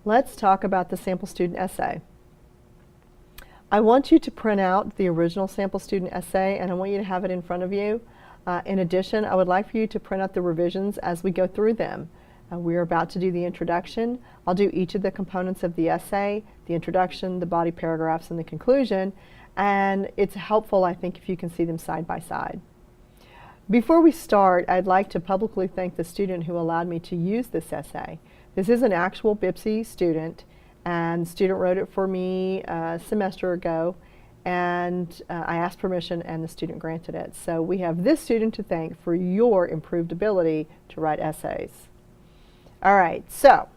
Let's talk about the sample student essay. I want you to print out the original sample student essay, and I want you to have it in front of you. In addition, I would like for you to print out the revisions as we go through them. We're about to do the introduction. I'll do each of the components of the essay, the introduction, the body paragraphs, and the conclusion, and it's helpful, I think, if you can see them side by side. Before we start, I'd like to publicly thank the student who allowed me to use this essay. This is an actual BIPSI student, and the student wrote it for me a semester ago, and I asked permission and the student granted it. So we have this student to thank for your improved ability to write essays. All right, so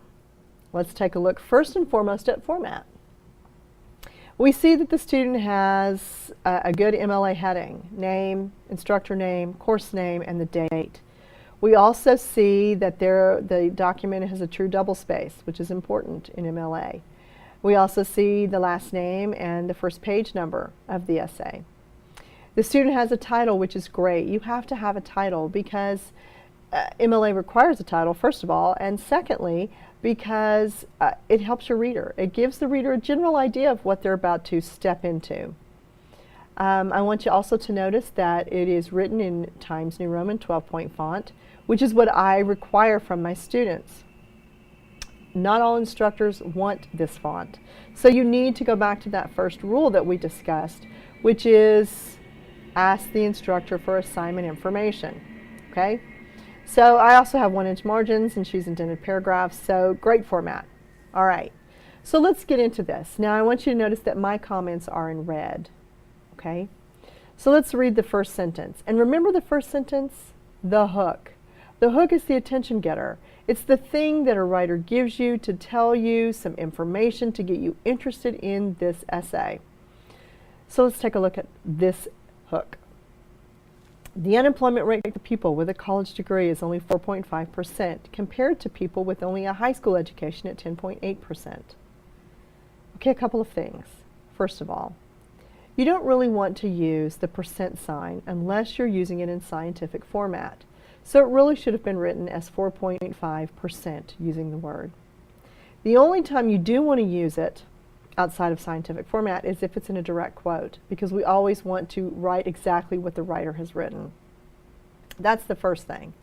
let's take a look first and foremost at format. We see that the student has a good MLA heading: name, instructor name, course name, and the date. We also see that the document has a true doublespace, which is important in MLA. We also see the last name and the first page number of the essay. The student has a title, which is great. You have to have a title because MLA requires a title, first of all, and secondly, because it helps your reader. It gives the reader a general idea of what they're about to step into. I want you also to notice that it is written in Times New Roman 12-point font, which is what I require from my students. Not all instructors want this font. So you need to go back to that first rule that we discussed, which is ask the instructor for assignment information. Okay? So I also have 1-inch margins and choose indented paragraphs, so great format. All right, so let's get into this. Now I want you to notice that my comments are in red. Okay? So let's read the first sentence. And remember the first sentence? The hook. The hook is the attention getter. It's the thing that a writer gives you to tell you some information to get you interested in this essay. So let's take a look at this hook. The unemployment rate for people with a college degree is only 4.5% compared to people with only a high school education at 10.8%. Okay, a couple of things. First of all, you don't really want to use the percent sign unless you're using it in scientific format. So it really should have been written as 4.5% using the word. The only time you do want to use it outside of scientific format is if it's in a direct quote, because we always want to write exactly what the writer has written. That's the first thing.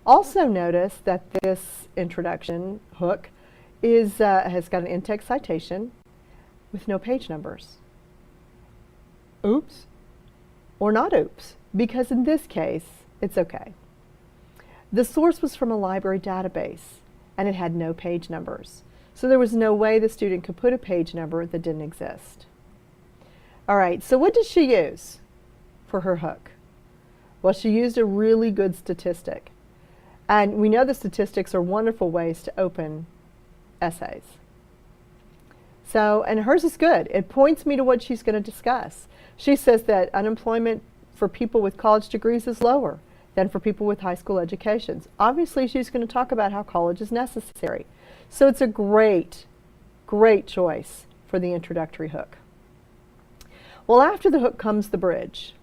Also notice that this introduction hook has got an in-text citation with no page numbers. Oops, or not oops, because in this case, it's okay. The source was from a library database, and it had no page numbers. So there was no way the student could put a page number that didn't exist. All right, so what did she use for her hook? Well, she used a really good statistic. And we know the statistics are wonderful ways to open essays. So, and hers is good. It points me to what she's going to discuss. She says that unemployment for people with college degrees is lower than for people with high school educations. Obviously, she's going to talk about how college is necessary. So it's a great, great choice for the introductory hook. Well, after the hook comes the bridge.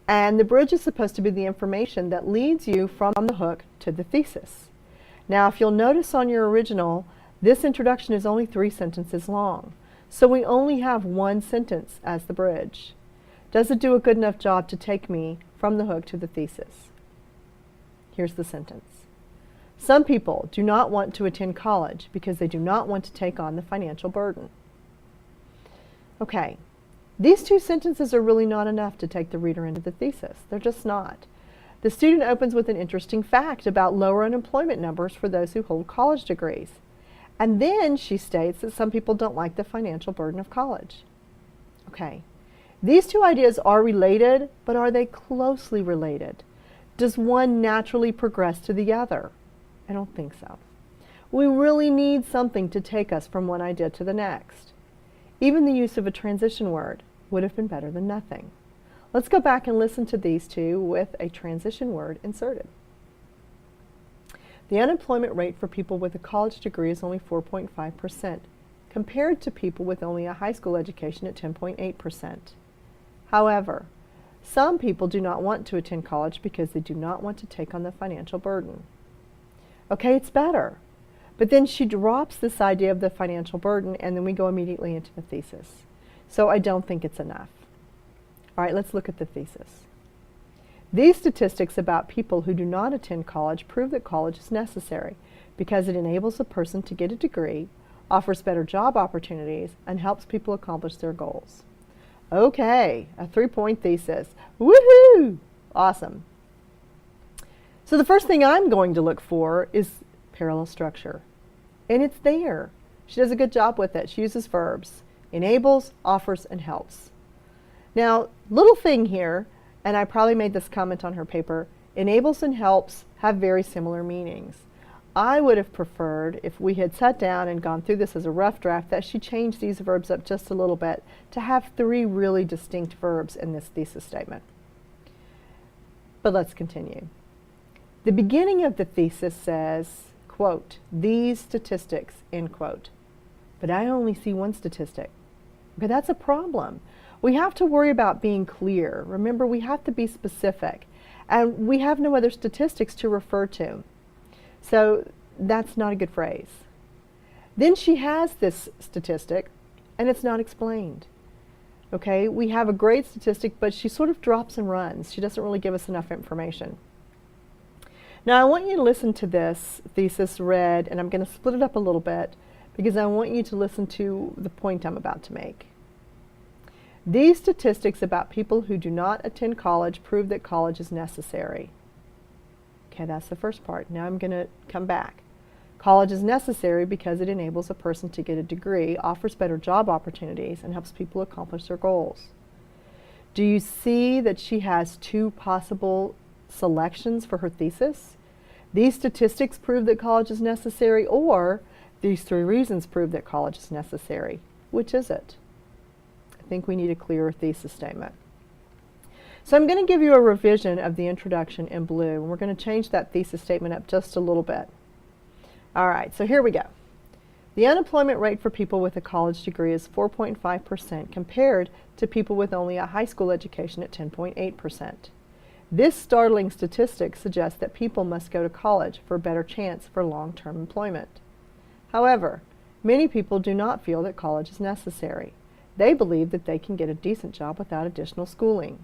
And the bridge is supposed to be the information that leads you from the hook to the thesis. Now, if you'll notice on your original, this introduction is only 3 sentences long. So we only have 1 sentence as the bridge. Does it do a good enough job to take me from the hook to the thesis? Here's the sentence. Some people do not want to attend college because they do not want to take on the financial burden. Okay, these 2 sentences are really not enough to take the reader into the thesis. They're just not. The student opens with an interesting fact about lower unemployment numbers for those who hold college degrees. And then she states that some people don't like the financial burden of college. Okay, these 2 ideas are related, but are they closely related? Does one naturally progress to the other? I don't think so. We really need something to take us from one idea to the next. Even the use of a transition word would have been better than nothing. Let's go back and listen to these 2 with a transition word inserted. The unemployment rate for people with a college degree is only 4.5%, compared to people with only a high school education at 10.8%. However, Some people do not want to attend college because they do not want to take on the financial burden. Okay, it's better. But then she drops this idea of the financial burden, and then we go immediately into the thesis. So I don't think it's enough. All right, let's look at the thesis. These statistics about people who do not attend college prove that college is necessary because it enables a person to get a degree, offers better job opportunities, and helps people accomplish their goals. Okay, a 3-point thesis. Woohoo! Awesome. So the first thing I'm going to look for is parallel structure. And it's there. She does a good job with it. She uses verbs. Enables, offers, and helps. Now, little thing here, and I probably made this comment on her paper, enables and helps have very similar meanings. I would have preferred, if we had sat down and gone through this as a rough draft, that she changed these verbs up just a little bit to have 3 really distinct verbs in this thesis statement. But let's continue. The beginning of the thesis says, quote, these statistics, end quote. But I only see one statistic. Okay, that's a problem. We have to worry about being clear. Remember, we have to be specific. And we have no other statistics to refer to. So that's not a good phrase. Then she has this statistic, and it's not explained. Okay, we have a great statistic, but she sort of drops and runs. She doesn't really give us enough information. Now I want you to listen to this thesis read, and I'm going to split it up a little bit because I want you to listen to the point I'm about to make. These statistics about people who do not attend college prove that college is necessary. Okay, that's the first part. Now I'm going to come back. College is necessary because it enables a person to get a degree, offers better job opportunities, and helps people accomplish their goals. Do you see that she has 2 possible selections for her thesis? These statistics prove that college is necessary, or these 3 reasons prove that college is necessary. Which is it? I think we need a clearer thesis statement. So I'm going to give you a revision of the introduction in blue, and we're going to change that thesis statement up just a little bit. All right, so here we go. The unemployment rate for people with a college degree is 4.5% compared to people with only a high school education at 10.8%. This startling statistic suggests that people must go to college for a better chance for long-term employment. However, many people do not feel that college is necessary. They believe that they can get a decent job without additional schooling.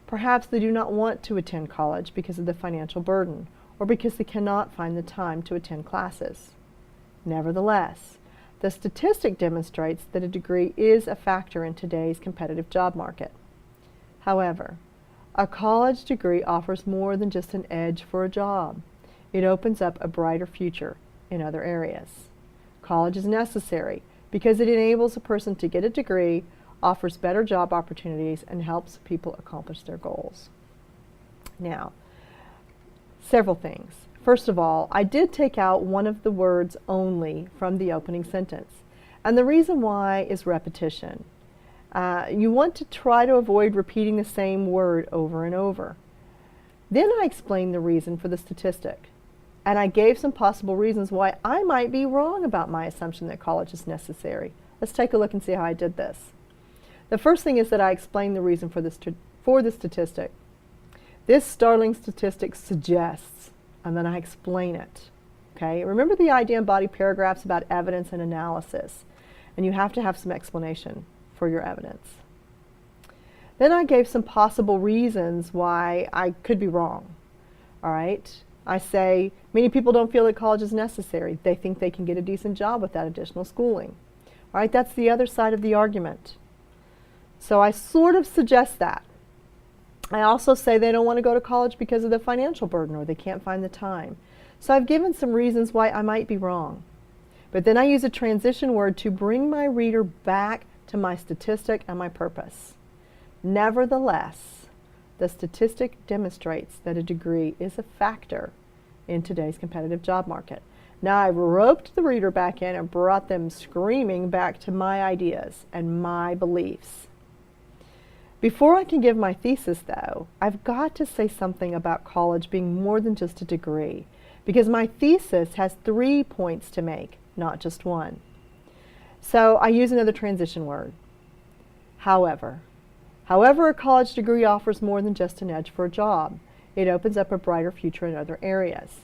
Perhaps they do not want to attend college because of the financial burden, or because they cannot find the time to attend classes. Nevertheless, the statistic demonstrates that a degree is a factor in today's competitive job market. However, a college degree offers more than just an edge for a job. It opens up a brighter future in other areas. College is necessary because it enables a person to get a degree, offers better job opportunities, and helps people accomplish their goals. Now, several things. First of all, I did take out one of the words only from the opening sentence. And the reason why is repetition. You want to try to avoid repeating the same word over and over. Then I explained the reason for the statistic. And I gave some possible reasons why I might be wrong about my assumption that college is necessary. Let's take a look and see how I did this. The first thing is that I explained the reason for the statistic. This startling statistic suggests, and then I explain it. Okay? Remember the idea in body paragraphs about evidence and analysis, and you have to have some explanation for your evidence. Then I gave some possible reasons why I could be wrong. All right? I say many people don't feel that college is necessary. They think they can get a decent job without additional schooling. All right? That's the other side of the argument. So I sort of suggest that. I also say they don't want to go to college because of the financial burden, or they can't find the time. So I've given some reasons why I might be wrong. But then I use a transition word to bring my reader back to my statistic and my purpose. Nevertheless, the statistic demonstrates that a degree is a factor in today's competitive job market. Now I've roped the reader back in and brought them screaming back to my ideas and my beliefs. Before I can give my thesis, though, I've got to say something about college being more than just a degree, because my thesis has 3 points to make, not just one. So I use another transition word. However, However, a college degree offers more than just an edge for a job. It opens up a brighter future in other areas.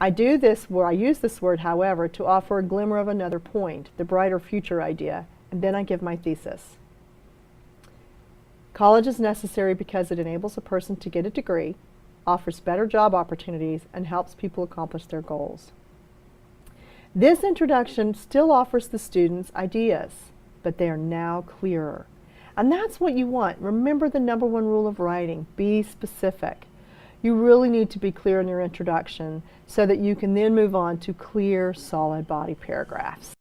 I use this word, however, to offer a glimmer of another point, the brighter future idea, and then I give my thesis. College is necessary because it enables a person to get a degree, offers better job opportunities, and helps people accomplish their goals. This introduction still offers the students ideas, but they are now clearer. And that's what you want. Remember the number one rule of writing: be specific. You really need to be clear in your introduction so that you can then move on to clear, solid body paragraphs.